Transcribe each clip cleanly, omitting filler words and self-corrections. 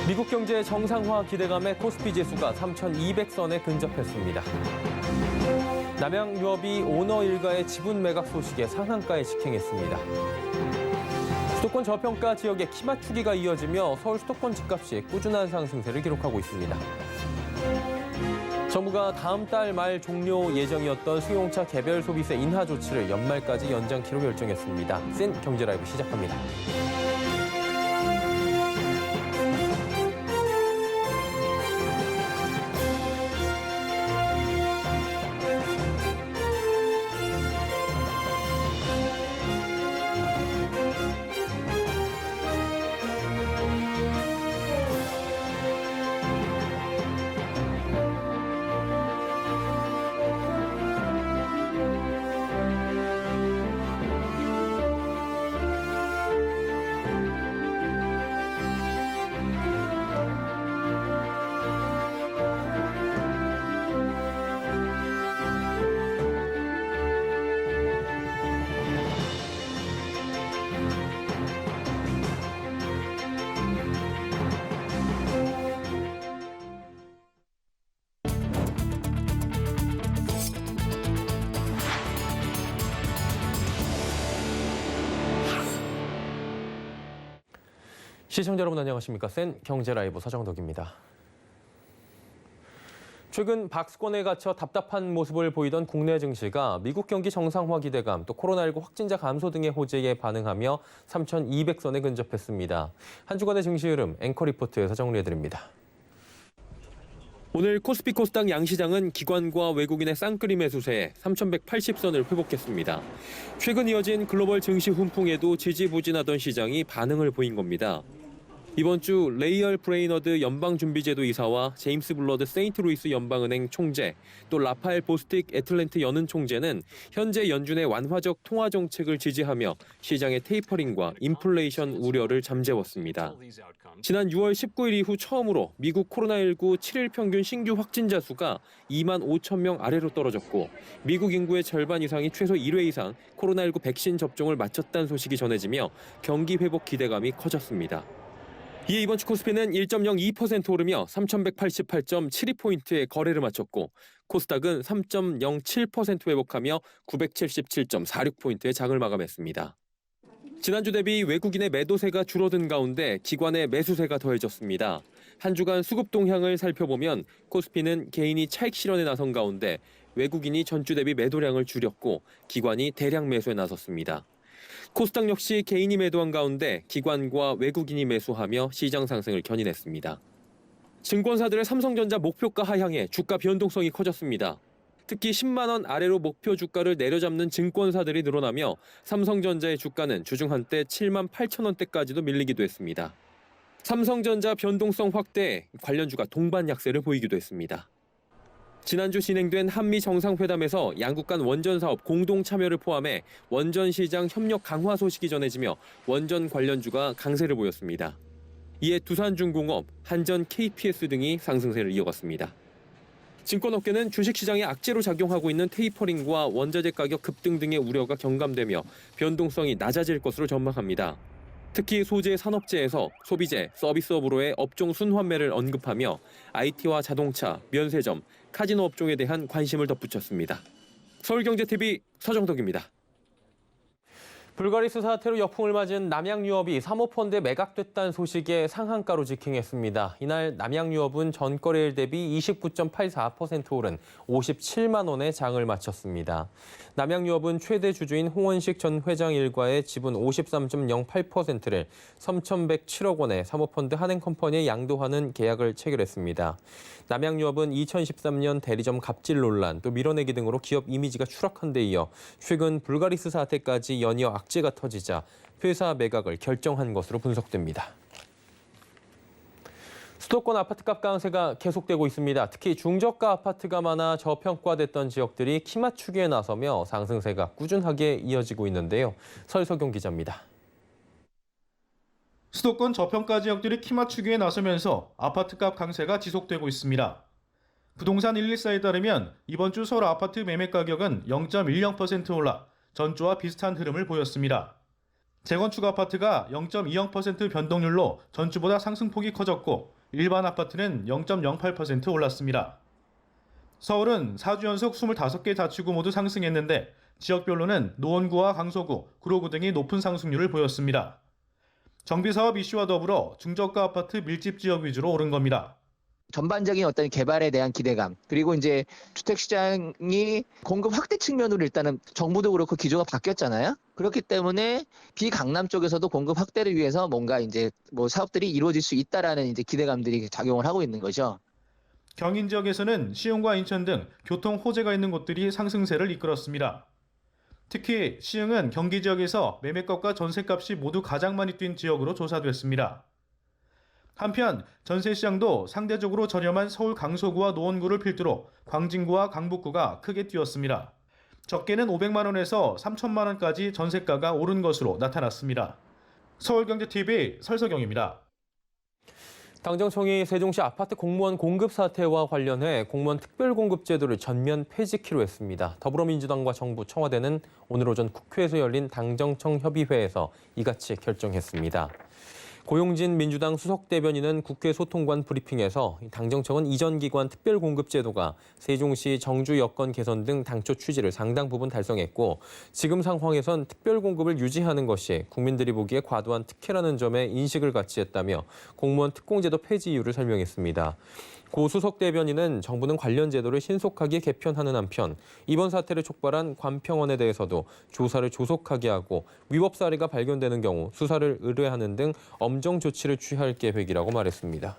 미국 경제 정상화 기대감에 코스피 지수가 3,200선에 근접했습니다. 남양유업이 오너 일가의 지분 매각 소식에 상한가에 직행했습니다. 수도권 저평가 지역의 키 맞추기가 이어지며 서울 수도권 집값이 꾸준한 상승세를 기록하고 있습니다. 정부가 다음 달 말 종료 예정이었던 승용차 개별 소비세 인하 조치를 연말까지 연장키로 결정했습니다. 센 경제라이브 시작합니다. 시청자 여러분 안녕하십니까? 센 경제라이브 서정덕입니다. 최근 박스권에 갇혀 답답한 모습을 보이던 국내 증시가 미국 경기 정상화 기대감, 또 코로나19 확진자 감소 등의 호재에 반응하며 3,200선에 근접했습니다. 한 주간의 증시 흐름 앵커 리포트에서 정리해드립니다. 오늘 코스피 코스닥 양시장은 기관과 외국인의 쌍끌이 매수세에 3,180선을 회복했습니다. 최근 이어진 글로벌 증시 훈풍에도 지지부진하던 시장이 반응을 보인 겁니다. 이번 주 레이얼 브레이너드 연방준비제도 이사와 제임스 블러드 세인트루이스 연방은행 총재, 또 라파엘 보스틱 애틀랜트 연은 총재는 현재 연준의 완화적 통화 정책을 지지하며 시장의 테이퍼링과 인플레이션 우려를 잠재웠습니다. 지난 6월 19일 이후 처음으로 미국 코로나19 7일 평균 신규 확진자 수가 2만 5천 명 아래로 떨어졌고 미국 인구의 절반 이상이 최소 1회 이상 코로나19 백신 접종을 마쳤다는 소식이 전해지며 경기 회복 기대감이 커졌습니다. 이에 이번 주 코스피는 1.02% 오르며 3,188.72포인트의 거래를 마쳤고 코스닥은 3.07% 회복하며 977.46포인트의 장을 마감했습니다. 지난주 대비 외국인의 매도세가 줄어든 가운데 기관의 매수세가 더해졌습니다. 한 주간 수급 동향을 살펴보면 코스피는 개인이 차익 실현에 나선 가운데 외국인이 전주 대비 매도량을 줄였고 기관이 대량 매수에 나섰습니다. 코스닥 역시 개인이 매도한 가운데 기관과 외국인이 매수하며 시장 상승을 견인했습니다. 증권사들의 삼성전자 목표가 하향에 주가 변동성이 커졌습니다. 특히 10만 원 아래로 목표 주가를 내려잡는 증권사들이 늘어나며 삼성전자의 주가는 주중 한때 7만 8천 원대까지도 밀리기도 했습니다. 삼성전자 변동성 확대에 관련주가 동반 약세를 보이기도 했습니다. 지난주 진행된 한미 정상회담에서 양국 간 원전 사업 공동 참여를 포함해 원전 시장 협력 강화 소식이 전해지며 원전 관련주가 강세를 보였습니다. 이에 두산중공업, 한전 KPS 등이 상승세를 이어갔습니다. 증권업계는 주식시장에 악재로 작용하고 있는 테이퍼링과 원자재 가격 급등 등의 우려가 경감되며 변동성이 낮아질 것으로 전망합니다. 특히 소재 산업재에서 소비재, 서비스업으로의 업종 순환매를 언급하며 IT와 자동차, 면세점, 카지노 업종에 대한 관심을 덧붙였습니다. 서울경제TV 서정덕입니다. 불가리스 사태로 역풍을 맞은 남양유업이 사모펀드에 매각됐다는 소식에 상한가로 직행했습니다. 이날 남양유업은 전거래일 대비 29.84% 오른 57만 원에 장을 마쳤습니다. 남양유업은 최대 주주인 홍원식 전 회장 일가의 지분 53.08%를 3,107억 원에 사모펀드 한행컴퍼니에 양도하는 계약을 체결했습니다. 남양유업은 2013년 대리점 갑질 논란, 또 밀어내기 등으로 기업 이미지가 추락한 데 이어 최근 불가리스 사태까지 연이어 악재가 터지자 회사 매각을 결정한 것으로 분석됩니다. 수도권 아파트값 강세가 계속되고 있습니다. 특히 중저가 아파트가 많아 저평가됐던 지역들이 키 맞추기에 나서며 상승세가 꾸준하게 이어지고 있는데요. 설석용 기자입니다. 수도권 저평가 지역들이 키 맞추기에 나서면서 아파트값 강세가 지속되고 있습니다. 부동산 114에 따르면 이번 주 서울 아파트 매매 가격은 0.10% 올라 전주와 비슷한 흐름을 보였습니다. 재건축 아파트가 0.20% 변동률로 전주보다 상승폭이 커졌고 일반 아파트는 0.08% 올랐습니다. 서울은 4주 연속 25개 자치구 모두 상승했는데 지역별로는 노원구와 강서구, 구로구 등이 높은 상승률을 보였습니다. 정비사업 이슈와 더불어 중저가 아파트 밀집 지역 위주로 오른 겁니다. 전반적인 어떤 개발에 대한 기대감, 그리고 이제 주택시장이 공급 확대 측면으로 일단은 정부도 그렇고 기조가 바뀌었잖아요. 그렇기 때문에 비강남 쪽에서도 공급 확대를 위해서 뭔가 이제 사업들이 이루어질 수 있다라는 이제 기대감들이 작용을 하고 있는 거죠. 경인 지역에서는 시흥과 인천 등 교통 호재가 있는 곳들이 상승세를 이끌었습니다. 특히 시흥은 경기 지역에서 매매값과 전세값이 모두 가장 많이 뛴 지역으로 조사됐습니다. 한편 전세 시장도 상대적으로 저렴한 서울 강서구와 노원구를 필두로 광진구와 강북구가 크게 뛰었습니다. 적게는 500만 원에서 3천만 원까지 전세가가 오른 것으로 나타났습니다. 서울경제TV 설석영입니다. 당정청이 세종시 아파트 공무원 공급 사태와 관련해 공무원 특별공급 제도를 전면 폐지키로 했습니다. 더불어민주당과 정부, 청와대는 오늘 오전 국회에서 열린 당정청 협의회에서 이같이 결정했습니다. 고용진 민주당 수석대변인은 국회 소통관 브리핑에서 당정청은 이전 기관 특별공급제도가 세종시 정주 여건 개선 등 당초 취지를 상당 부분 달성했고 지금 상황에선 특별공급을 유지하는 것이 국민들이 보기에 과도한 특혜라는 점에 인식을 같이 했다며 공무원 특공제도 폐지 이유를 설명했습니다. 고 수석대변인은 정부는 관련 제도를 신속하게 개편하는 한편 이번 사태를 촉발한 관평원에 대해서도 조사를 조속하게 하고 위법 사례가 발견되는 경우 수사를 의뢰하는 등 엄정 조치를 취할 계획이라고 말했습니다.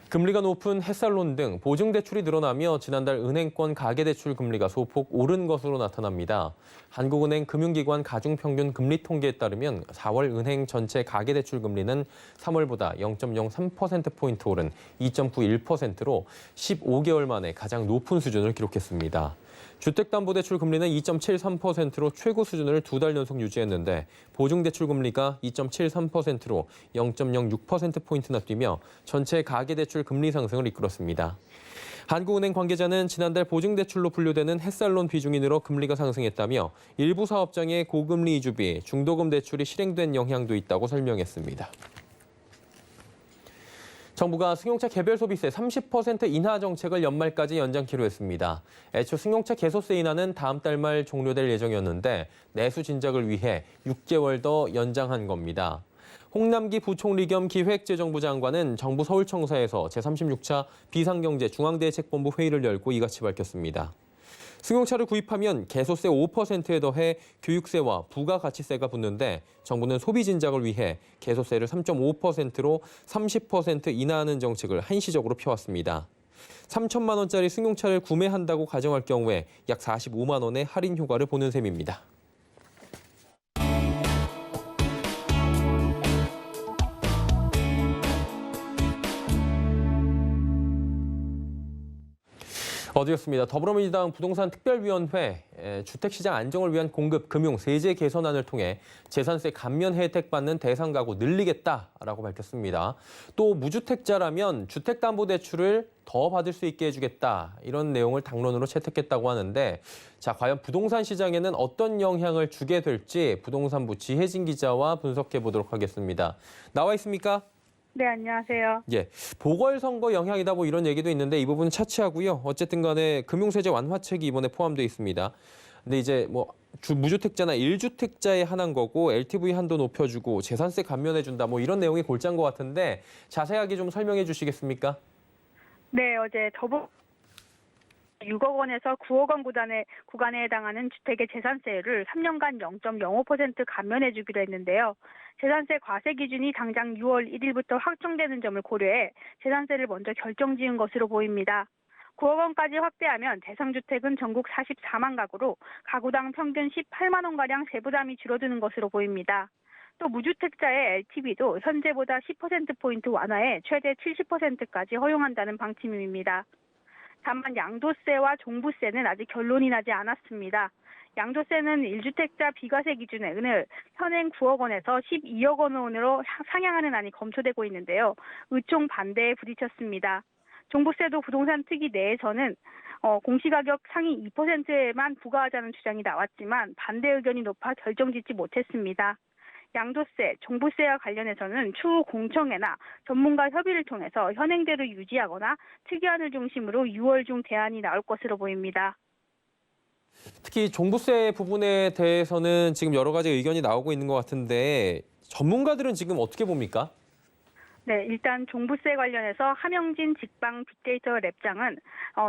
금리가 높은 햇살론 등 보증대출이 늘어나며 지난달 은행권 가계대출 금리가 소폭 오른 것으로 나타납니다. 한국은행 금융기관 가중평균 금리 통계에 따르면 4월 은행 전체 가계대출 금리는 3월보다 0.03%포인트 오른 2.91%로 15개월 만에 가장 높은 수준을 기록했습니다. 주택담보대출 금리는 2.73%로 최고 수준을 2달 연속 유지했는데 보증대출 금리가 2.73%로 0.06%포인트나 뛰며 전체 가계대출 금리 상승을 이끌었습니다. 한국은행 관계자는 지난달 보증대출로 분류되는 햇살론 비중이 늘어 금리가 상승했다며 일부 사업장의 고금리 이주비, 중도금 대출이 실행된 영향도 있다고 설명했습니다. 정부가 승용차 개별 소비세 30% 인하 정책을 연말까지 연장키로 했습니다. 애초 승용차 개소세 인하는 다음 달 말 종료될 예정이었는데 내수 진작을 위해 6개월 더 연장한 겁니다. 홍남기 부총리 겸 기획재정부 장관은 정부 서울청사에서 제36차 비상경제 중앙대책본부 회의를 열고 이같이 밝혔습니다. 승용차를 구입하면 개소세 5%에 더해 교육세와 부가가치세가 붙는데 정부는 소비 진작을 위해 개소세를 3.5%로 30% 인하하는 정책을 한시적으로 펴왔습니다. 3천만 원짜리 승용차를 구매한다고 가정할 경우에 약 45만 원의 할인 효과를 보는 셈입니다. 어제였습니다. 더불어민주당 부동산 특별위원회 주택시장 안정을 위한 공급, 금융, 세제 개선안을 통해 재산세 감면 혜택 받는 대상 가구 늘리겠다라고 밝혔습니다. 또 무주택자라면 주택담보대출을 더 받을 수 있게 해주겠다 이런 내용을 당론으로 채택했다고 하는데 자 과연 부동산 시장에는 어떤 영향을 주게 될지 부동산부 지혜진 기자와 분석해 보도록 하겠습니다. 나와 있습니까? 네, 안녕하세요. 예, 보궐선거 영향이다 뭐 이런 얘기도 있는데 이 부분은 차치하고요. 어쨌든 간에 금융세제 완화책이 이번에 포함되어 있습니다. 근데 이제 뭐 무주택자나 1주택자에 한한 거고 LTV 한도 높여주고 재산세 감면해준다 뭐 이런 내용이 골자인 것 같은데 자세하게 좀 설명해 주시겠습니까? 네, 어제 6억 원에서 9억 원 구간에 해당하는 주택의 재산세율을 3년간 0.05% 감면해주기로 했는데요. 재산세 과세 기준이 당장 6월 1일부터 확정되는 점을 고려해 재산세를 먼저 결정지은 것으로 보입니다. 9억 원까지 확대하면 대상주택은 전국 44만 가구로 가구당 평균 18만 원가량 세부담이 줄어드는 것으로 보입니다. 또 무주택자의 LTV도 현재보다 10%포인트 완화해 최대 70%까지 허용한다는 방침입니다. 다만 양도세와 종부세는 아직 결론이 나지 않았습니다. 양도세는 1주택자 비과세 기준을 현행 9억 원에서 12억 원으로 상향하는 안이 검토되고 있는데요. 의총 반대에 부딪혔습니다. 종부세도 부동산 특위 내에서는 공시가격 상위 2%에만 부과하자는 주장이 나왔지만 반대 의견이 높아 결정짓지 못했습니다. 양도세, 종부세와 관련해서는 추후 공청회나 전문가 협의를 통해서 현행대로 유지하거나 특이안을 중심으로 6월 중 대안이 나올 것으로 보입니다. 특히 종부세 부분에 대해서는 지금 여러 가지 의견이 나오고 있는 것 같은데 전문가들은 지금 어떻게 봅니까? 네, 일단 종부세 관련해서 함영진 직방 빅데이터 랩장은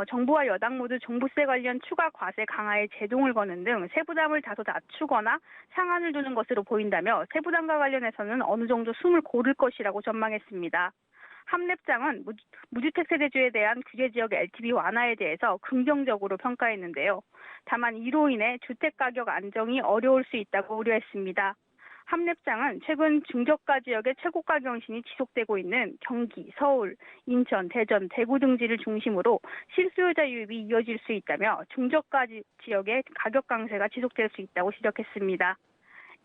정부와 여당 모두 종부세 관련 추가 과세 강화에 제동을 거는 등 세부담을 다소 낮추거나 상한을 두는 것으로 보인다며 세부담과 관련해서는 어느 정도 숨을 고를 것이라고 전망했습니다. 함랩장은 무주택 세대주에 대한 규제지역 LTV 완화에 대해서 긍정적으로 평가했는데요. 다만 이로 인해 주택가격 안정이 어려울 수 있다고 우려했습니다. 함랩장은 최근 중저가 지역의 최고가 경신이 지속되고 있는 경기, 서울, 인천, 대전, 대구 등지를 중심으로 실수요자 유입이 이어질 수 있다며 중저가 지역의 가격 강세가 지속될 수 있다고 지적했습니다.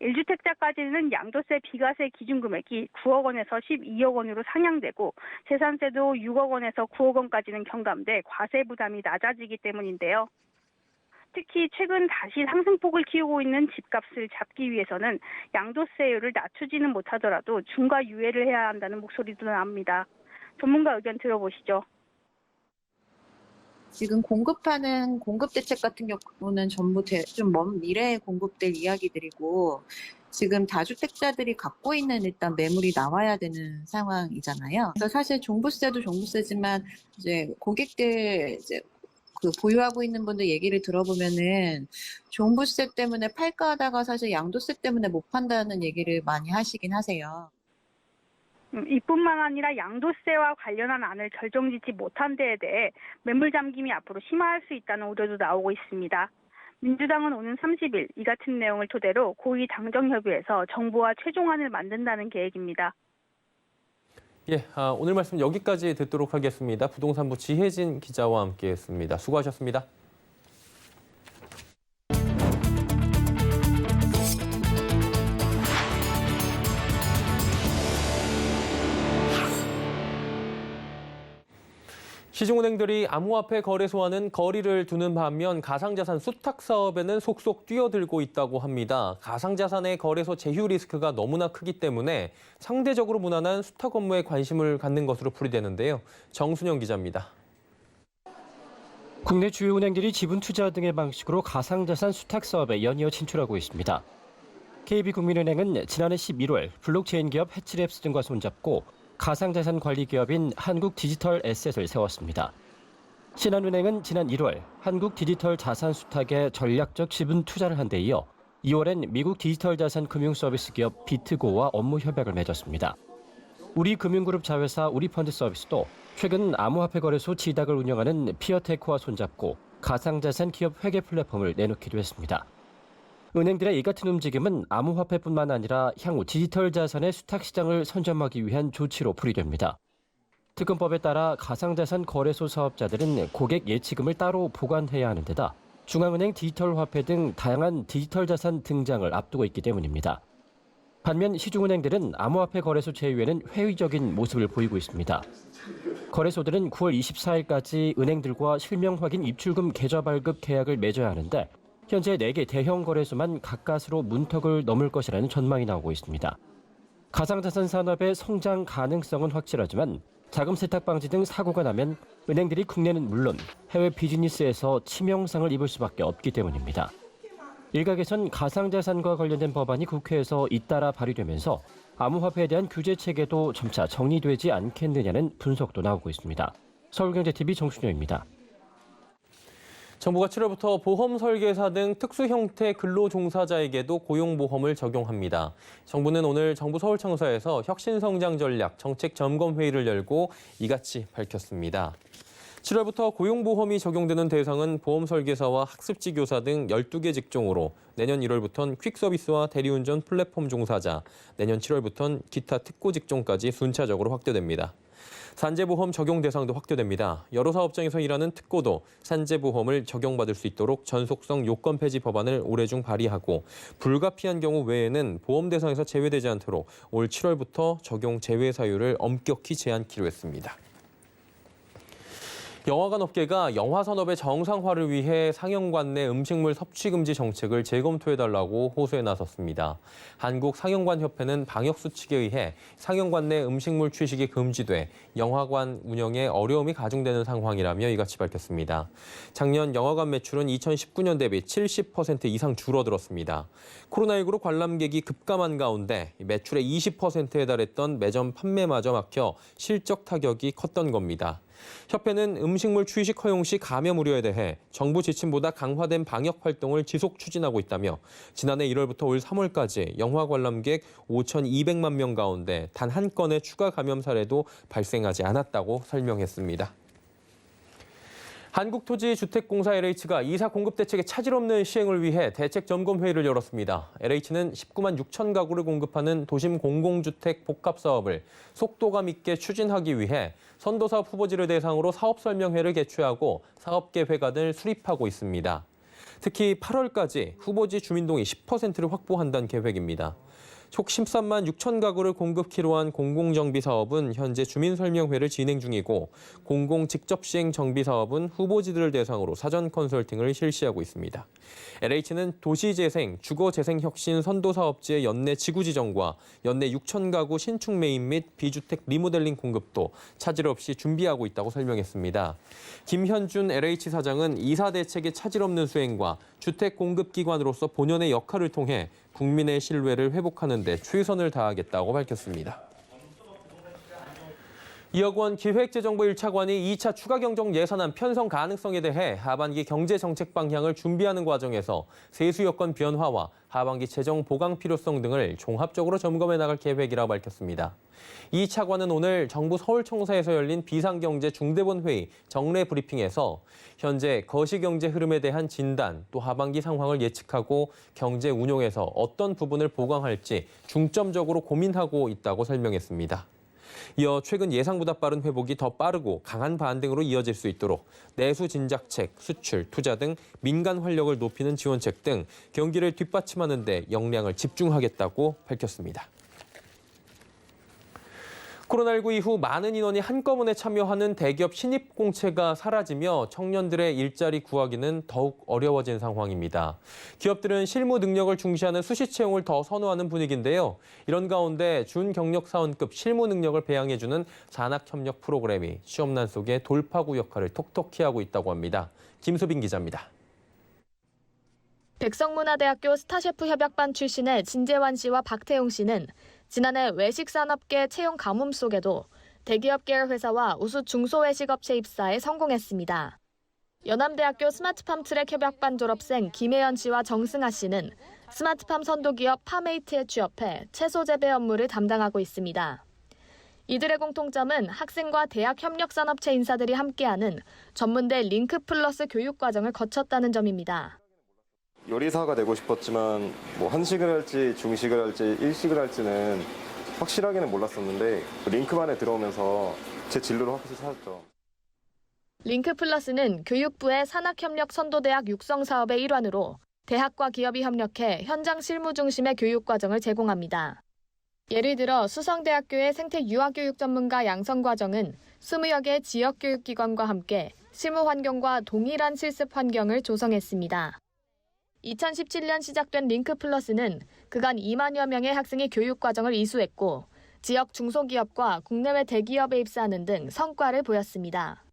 1주택자까지는 양도세 비과세 기준 금액이 9억 원에서 12억 원으로 상향되고 재산세도 6억 원에서 9억 원까지는 경감돼 과세 부담이 낮아지기 때문인데요. 특히 최근 다시 상승폭을 키우고 있는 집값을 잡기 위해서는 양도세율을 낮추지는 못하더라도 중과 유예를 해야 한다는 목소리도 나옵니다. 전문가 의견 들어보시죠. 지금 공급하는 공급 대책 같은 경우는 전부 좀 먼 미래에 공급될 이야기들이고 지금 다주택자들이 갖고 있는 일단 매물이 나와야 되는 상황이잖아요. 그래서 사실 종부세도 종부세지만 이제 고객들 이제 그 보유하고 있는 분들 얘기를 들어보면은 종부세 때문에 팔까 하다가 사실 양도세 때문에 못 판다는 얘기를 많이 하시긴 하세요. 이뿐만 아니라 양도세와 관련한 안을 결정짓지 못한 데에 대해 매물 잠김이 앞으로 심화할 수 있다는 우려도 나오고 있습니다. 민주당은 오는 30일 이 같은 내용을 토대로 고위 당정협의회에서 정부와 최종안을 만든다는 계획입니다. 예, 오늘 말씀 여기까지 듣도록 하겠습니다. 부동산부 지혜진 기자와 함께했습니다. 수고하셨습니다. 시중은행들이 암호화폐 거래소와는 거리를 두는 반면 가상자산 수탁 사업에는 속속 뛰어들고 있다고 합니다. 가상자산의 거래소 제휴 리스크가 너무나 크기 때문에 상대적으로 무난한 수탁 업무에 관심을 갖는 것으로 풀이되는데요. 정순영 기자입니다. 국내 주요 은행들이 지분 투자 등의 방식으로 가상자산 수탁 사업에 연이어 진출하고 있습니다. KB국민은행은 지난해 11월 블록체인 기업 해치랩스 등과 손잡고 가상자산 관리 기업인 한국디지털에셋을 세웠습니다. 신한은행은 지난 1월 한국 디지털 자산 수탁에 전략적 지분 투자를 한 데 이어 2월엔 미국 디지털 자산 금융 서비스 기업 비트고와 업무 협약을 맺었습니다. 우리금융그룹 자회사 우리펀드 서비스도 최근 암호화폐 거래소 지닥을 운영하는 피어테크와 손잡고 가상자산 기업 회계 플랫폼을 내놓기도 했습니다. 은행들의 이 같은 움직임은 암호화폐뿐만 아니라 향후 디지털 자산의 수탁 시장을 선점하기 위한 조치로 풀이됩니다. 특검법에 따라 가상자산 거래소 사업자들은 고객 예치금을 따로 보관해야 하는 데다 중앙은행 디지털 화폐 등 다양한 디지털 자산 등장을 앞두고 있기 때문입니다. 반면 시중은행들은 암호화폐 거래소 제휴에는 회의적인 모습을 보이고 있습니다. 거래소들은 9월 24일까지 은행들과 실명 확인 입출금 계좌 발급 계약을 맺어야 하는데 현재 4개 대형 거래소만 가까스로 문턱을 넘을 것이라는 전망이 나오고 있습니다. 가상자산 산업의 성장 가능성은 확실하지만 자금 세탁 방지 등 사고가 나면 은행들이 국내는 물론 해외 비즈니스에서 치명상을 입을 수밖에 없기 때문입니다. 일각에선 가상자산과 관련된 법안이 국회에서 잇따라 발의되면서 암호화폐에 대한 규제 체계도 점차 정리되지 않겠느냐는 분석도 나오고 있습니다. 서울경제TV 정순영입니다. 정부가 7월부터 보험 설계사 등 특수 형태 근로 종사자에게도 고용보험을 적용합니다. 정부는 오늘 정부 서울청사에서 혁신성장 전략 정책 점검 회의를 열고 이같이 밝혔습니다. 7월부터 고용보험이 적용되는 대상은 보험 설계사와 학습지 교사 등 12개 직종으로 내년 1월부터는 퀵서비스와 대리운전 플랫폼 종사자, 내년 7월부터는 기타 특고 직종까지 순차적으로 확대됩니다. 산재보험 적용 대상도 확대됩니다. 여러 사업장에서 일하는 특고도 산재보험을 적용받을 수 있도록 전속성 요건 폐지 법안을 올해 중 발의하고 불가피한 경우 외에는 보험 대상에서 제외되지 않도록 올 7월부터 적용 제외 사유를 엄격히 제한키로 했습니다. 영화관 업계가 영화 산업의 정상화를 위해 상영관 내 음식물 섭취 금지 정책을 재검토해달라고 호소에 나섰습니다. 한국상영관협회는 방역수칙에 의해 상영관 내 음식물 취식이 금지돼 영화관 운영에 어려움이 가중되는 상황이라며 이같이 밝혔습니다. 작년 영화관 매출은 2019년 대비 70% 이상 줄어들었습니다. 코로나19로 관람객이 급감한 가운데 매출의 20%에 달했던 매점 판매마저 막혀 실적 타격이 컸던 겁니다. 협회는 음식물 취식 허용 시 감염 우려에 대해 정부 지침보다 강화된 방역 활동을 지속 추진하고 있다며 지난해 1월부터 올 3월까지 영화 관람객 5,200만 명 가운데 단 한 건의 추가 감염 사례도 발생하지 않았다고 설명했습니다. 한국토지주택공사 LH가 이사 공급 대책의 차질 없는 시행을 위해 대책 점검 회의를 열었습니다. LH는 19만 6천 가구를 공급하는 도심 공공주택 복합 사업을 속도감 있게 추진하기 위해 선도사업 후보지를 대상으로 사업 설명회를 개최하고 사업 계획안을 수립하고 있습니다. 특히 8월까지 후보지 주민동의 10%를 확보한다는 계획입니다. 총 13만 6천 가구를 공급키로 한 공공정비 사업은 현재 주민설명회를 진행 중이고 공공 직접 시행 정비 사업은 후보지들을 대상으로 사전 컨설팅을 실시하고 있습니다. LH는 도시재생, 주거재생혁신 선도사업지의 연내 지구 지정과 연내 6천 가구 신축 매입 및 비주택 리모델링 공급도 차질 없이 준비하고 있다고 설명했습니다. 김현준 LH 사장은 이사 대책의 차질 없는 수행과 주택 공급 기관으로서 본연의 역할을 통해 국민의 신뢰를 회복하는 데 최선을 다하겠다고 밝혔습니다. 2억 원 기획재정부 1차관이 2차 추가 경정 예산안 편성 가능성에 대해 하반기 경제정책 방향을 준비하는 과정에서 세수 여건 변화와 하반기 재정 보강 필요성 등을 종합적으로 점검해 나갈 계획이라고 밝혔습니다. 2 차관은 오늘 정부 서울청사에서 열린 비상경제 중대본 회의 정례 브리핑에서 현재 거시경제 흐름에 대한 진단, 또 하반기 상황을 예측하고 경제 운용에서 어떤 부분을 보강할지 중점적으로 고민하고 있다고 설명했습니다. 이어 최근 예상보다 빠른 회복이 더 빠르고 강한 반등으로 이어질 수 있도록 내수 진작책, 수출, 투자 등 민간 활력을 높이는 지원책 등 경기를 뒷받침하는 데 역량을 집중하겠다고 밝혔습니다. 코로나19 이후 많은 인원이 한꺼번에 참여하는 대기업 신입 공채가 사라지며 청년들의 일자리 구하기는 더욱 어려워진 상황입니다. 기업들은 실무 능력을 중시하는 수시 채용을 더 선호하는 분위기인데요. 이런 가운데 준경력 사원급 실무 능력을 배양해주는 산학협력 프로그램이 취업난 속에 돌파구 역할을 톡톡히 하고 있다고 합니다. 김수빈 기자입니다. 백성문화대학교 스타셰프 협약반 출신의 진재환 씨와 박태용 씨는 지난해 외식산업계 채용 가뭄 속에도 대기업 계열 회사와 우수 중소외식업체 입사에 성공했습니다. 연암대학교 스마트팜 트랙 협약반 졸업생 김혜연 씨와 정승아 씨는 스마트팜 선도기업 파메이트에 취업해 채소 재배 업무를 담당하고 있습니다. 이들의 공통점은 학생과 대학 협력산업체 인사들이 함께하는 전문대 링크 플러스 교육과정을 거쳤다는 점입니다. 요리사가 되고 싶었지만 뭐 한식을 할지 중식을 할지 일식을 할지는 확실하게는 몰랐었는데 링크반에 들어오면서 제 진로를 확실히 찾았죠. 링크 플러스는 교육부의 산학협력 선도대학 육성 사업의 일환으로 대학과 기업이 협력해 현장 실무 중심의 교육과정을 제공합니다. 예를 들어 수성대학교의 생태 유아교육 전문가 양성과정은 20여 개 지역교육기관과 함께 실무 환경과 동일한 실습 환경을 조성했습니다. 2017년 시작된 링크 플러스는 그간 2만여 명의 학생이 교육과정을 이수했고 지역 중소기업과 국내외 대기업에 입사하는 등 성과를 보였습니다.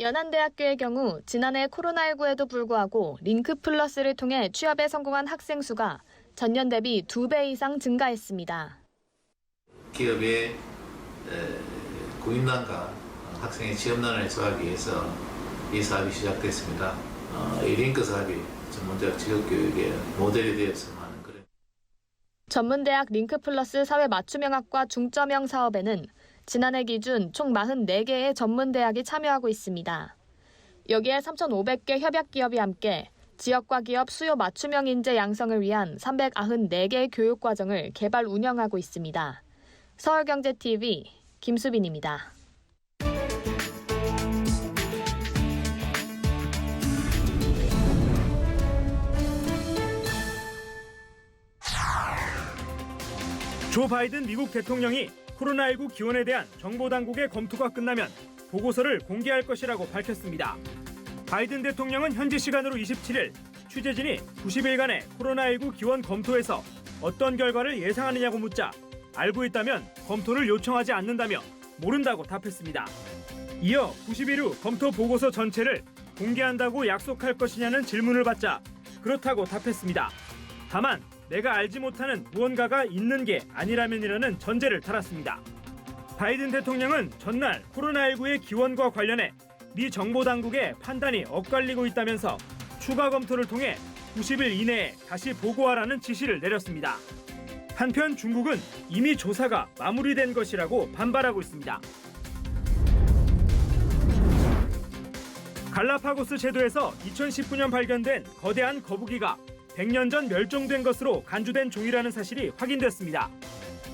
연안대학교의 경우 지난해 코로나19에도 불구하고 링크 플러스를 통해 취업에 성공한 학생 수가 전년 대비 2배 이상 증가했습니다. 기업의 고임난과 학생의 취업난을 해소하기 위해서 이 사업이 시작됐습니다. 이 링크 사업이 전문대학 직업교육의 모델이 되었으면 하는 그런. 전문대학 링크 플러스 사회 맞춤형학과 중점형 사업에는 지난해 기준 총 44개의 전문대학이 참여하고 있습니다. 여기에 3,500개 협약기업이 함께 지역과 기업 수요 맞춤형 인재 양성을 위한 394개의 교육과정을 개발 운영하고 있습니다. 서울경제TV 김수빈입니다. 조 바이든 미국 대통령이 코로나19 기원에 대한 정보 당국의 검토가 끝나면 보고서를 공개할 것이라고 밝혔습니다. 바이든 대통령은 현지 시간으로 27일 취재진이 90일간의 코로나19 기원 검토에서 어떤 결과를 예상하느냐고 묻자 알고 있다면 검토를 요청하지 않는다며 모른다고 답했습니다. 이어 90일 후 검토 보고서 전체를 공개한다고 약속할 것이냐는 질문을 받자 그렇다고 답했습니다. 다만 내가 알지 못하는 무언가가 있는 게 아니라면이라는 전제를 달았습니다. 바이든 대통령은 전날 코로나19의 기원과 관련해 미 정보당국의 판단이 엇갈리고 있다면서 추가 검토를 통해 90일 이내에 다시 보고하라는 지시를 내렸습니다. 한편 중국은 이미 조사가 마무리된 것이라고 반발하고 있습니다. 갈라파고스 제도에서 2019년 발견된 거대한 거북이가 100년 전 멸종된 것으로 간주된 종이라는 사실이 확인됐습니다.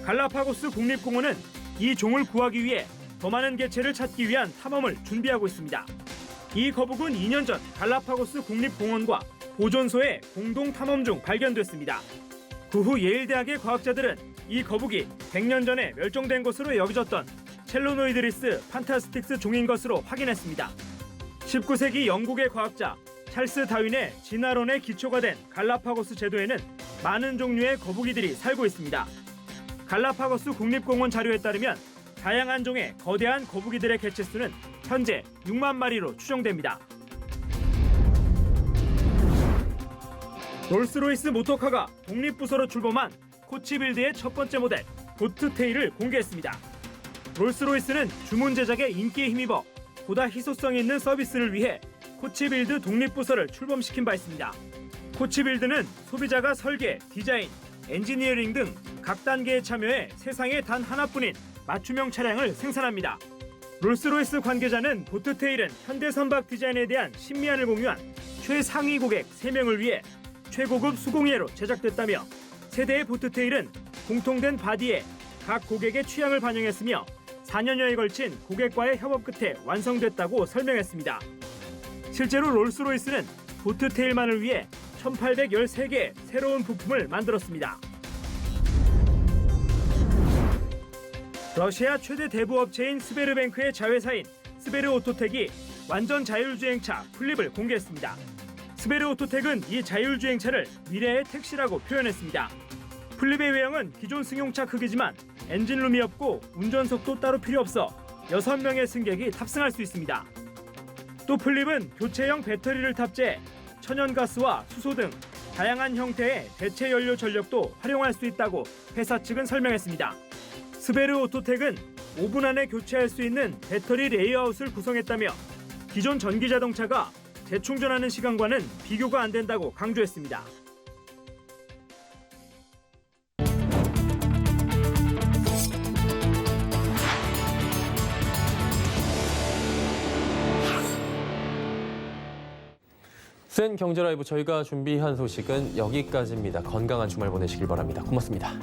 갈라파고스 국립공원은 이 종을 구하기 위해 더 많은 개체를 찾기 위한 탐험을 준비하고 있습니다. 이 거북은 2년 전 갈라파고스 국립공원과 보존소에 공동 탐험 중 발견됐습니다. 그 후 예일대학의 과학자들은 이 거북이 100년 전에 멸종된 것으로 여겨졌던 첼로노이드리스 판타스틱스 종인 것으로 확인했습니다. 19세기 영국의 과학자 찰스 다윈의 진화론의 기초가 된 갈라파고스 제도에는 많은 종류의 거북이들이 살고 있습니다. 갈라파고스 국립공원 자료에 따르면 다양한 종의 거대한 거북이들의 개체수는 현재 6만 마리로 추정됩니다. 롤스로이스 모터카가 독립부서로 출범한 코치빌드의 첫 번째 모델 보트테일을 공개했습니다. 롤스로이스는 주문 제작에 인기에 힘입어 보다 희소성이 있는 서비스를 위해 코치빌드 독립부서를 출범시킨 바 있습니다. 코치빌드는 소비자가 설계, 디자인, 엔지니어링 등 각 단계에 참여해 세상에 단 하나뿐인 맞춤형 차량을 생산합니다. 롤스로이스 관계자는 보트테일은 현대 선박 디자인에 대한 신미안을 공유한 최상위 고객 3명을 위해 최고급 수공예로 제작됐다며 세대의 보트테일은 공통된 바디에 각 고객의 취향을 반영했으며 4년여에 걸친 고객과의 협업 끝에 완성됐다고 설명했습니다. 실제로 롤스로이스는 보트테일만을 위해 1813개의 새로운 부품을 만들었습니다. 러시아 최대 대부업체인 스베르뱅크의 자회사인 스베르오토텍이 완전 자율주행차 플립을 공개했습니다. 스베르오토텍은 이 자율주행차를 미래의 택시라고 표현했습니다. 플립의 외형은 기존 승용차 크기지만 엔진룸이 없고 운전석도 따로 필요 없어 6명의 승객이 탑승할 수 있습니다. 또 플립은 교체형 배터리를 탑재해 천연가스와 수소 등 다양한 형태의 대체 연료 전력도 활용할 수 있다고 회사 측은 설명했습니다. 스베르오토텍은 5분 안에 교체할 수 있는 배터리 레이아웃을 구성했다며 기존 전기 자동차가 재충전하는 시간과는 비교가 안 된다고 강조했습니다. 센 경제라이브 저희가 준비한 소식은 여기까지입니다. 건강한 주말 보내시길 바랍니다. 고맙습니다.